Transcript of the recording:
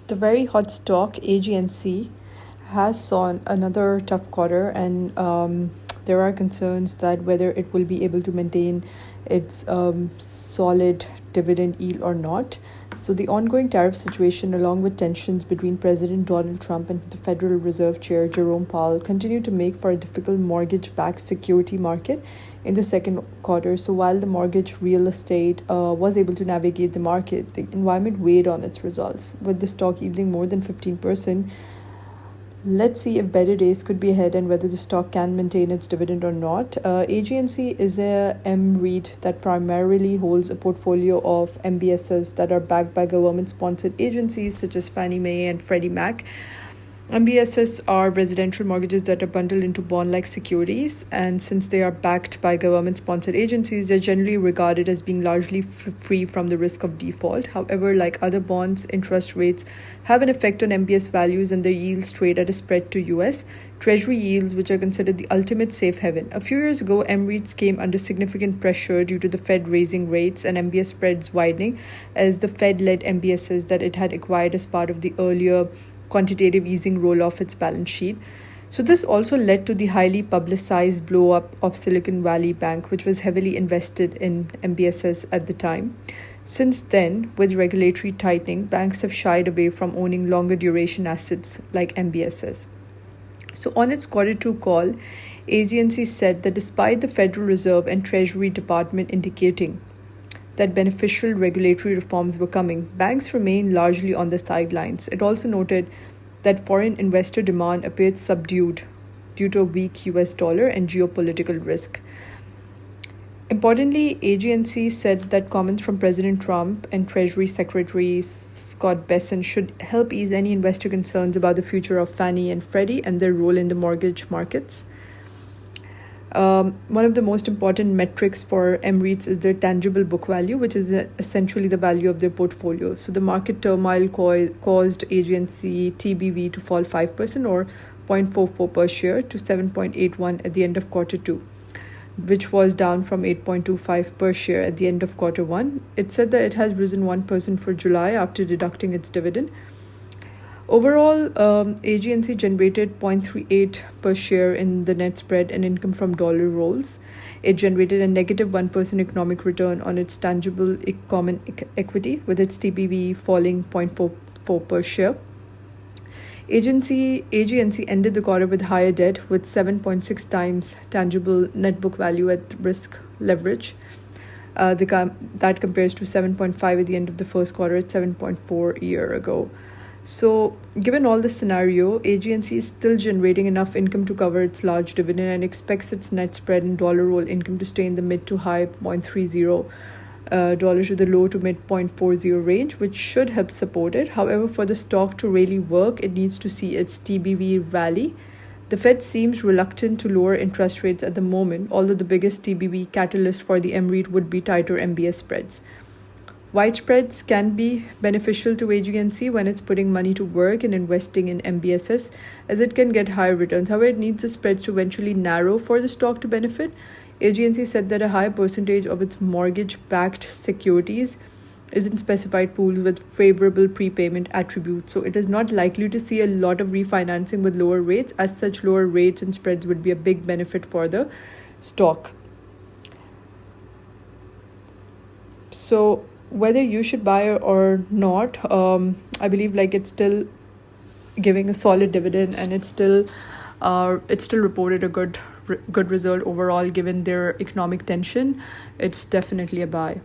The very hot stock AGNC has saw another tough quarter, and there are concerns that whether it will be able to maintain its solid dividend yield or not. So the ongoing tariff situation, along with tensions between President Donald Trump and the Federal Reserve Chair Jerome Powell, continue to make for a difficult mortgage-backed security market in the second quarter. So while the mortgage real estate was able to navigate the market, the environment weighed on its results, with the stock yielding more than 15%. Let's see if better days could be ahead and whether the stock can maintain its dividend or not. AGNC is a M-REIT that primarily holds a portfolio of MBSs that are backed by government-sponsored agencies such as Fannie Mae and Freddie Mac. MBSs are residential mortgages that are bundled into bond-like securities, and since they are backed by government-sponsored agencies, they're generally regarded as being largely free from the risk of default. However, like other bonds, interest rates have an effect on MBS values, and their yields trade at a spread to US Treasury yields, which are considered the ultimate safe haven. A few years ago, M-REITs came under significant pressure due to the Fed raising rates and MBS spreads widening as the Fed led MBSs that it had acquired as part of the earlier quantitative easing roll off its balance sheet. So this also led to the highly publicized blow up of Silicon Valley Bank, which was heavily invested in MBSs at the time. Since then, with regulatory tightening, banks have shied away from owning longer duration assets like MBSs. So on its quarter 2 call, AGNC said that despite the Federal Reserve and Treasury Department indicating that beneficial regulatory reforms were coming, banks remain largely on the sidelines. It also noted that foreign investor demand appeared subdued due to a weak US dollar and geopolitical risk. Importantly, AGNC said that comments from President Trump and Treasury Secretary Scott Bessent should help ease any investor concerns about the future of Fannie and Freddie and their role in the mortgage markets. One of the most important metrics for M-REITs is their tangible book value, which is essentially the value of their portfolio. So the market turmoil caused AGNC TBV to fall 5% or 0.44 per share to 7.81 at the end of quarter 2, which was down from 8.25 per share at the end of quarter 1. It said that it has risen 1% for July after deducting its dividend. Overall, AGNC generated 0.38 per share in the net spread and income from dollar rolls. It generated a negative 1% economic return on its tangible common equity, with its TBV falling 0.44 per share. AGNC ended the quarter with higher debt, with 7.6 times tangible net book value at risk leverage. That compares to 7.5 at the end of the first quarter, at 7.4 a year ago. So, given all this scenario, AGNC is still generating enough income to cover its large dividend and expects its net spread and dollar roll income to stay in the mid to high 0.30 dollars to the low to mid 0.40 range, which should help support it. However, for the stock to really work, it needs to see its TBV rally. The Fed seems reluctant to lower interest rates at the moment, although the biggest TBV catalyst for the M-REIT would be tighter MBS spreads. Wide spreads can be beneficial to AGNC when it's putting money to work and investing in MBSs, as it can get higher returns. However, it needs the spreads to eventually narrow for the stock to benefit. AGNC said that a high percentage of its mortgage-backed securities is in specified pools with favorable prepayment attributes, so it is not likely to see a lot of refinancing with lower rates. As such, lower rates and spreads would be a big benefit for the stock. So whether you should buy or not, I believe it's still giving a solid dividend, and it's still reported a good result overall given their economic tension. It's definitely a buy.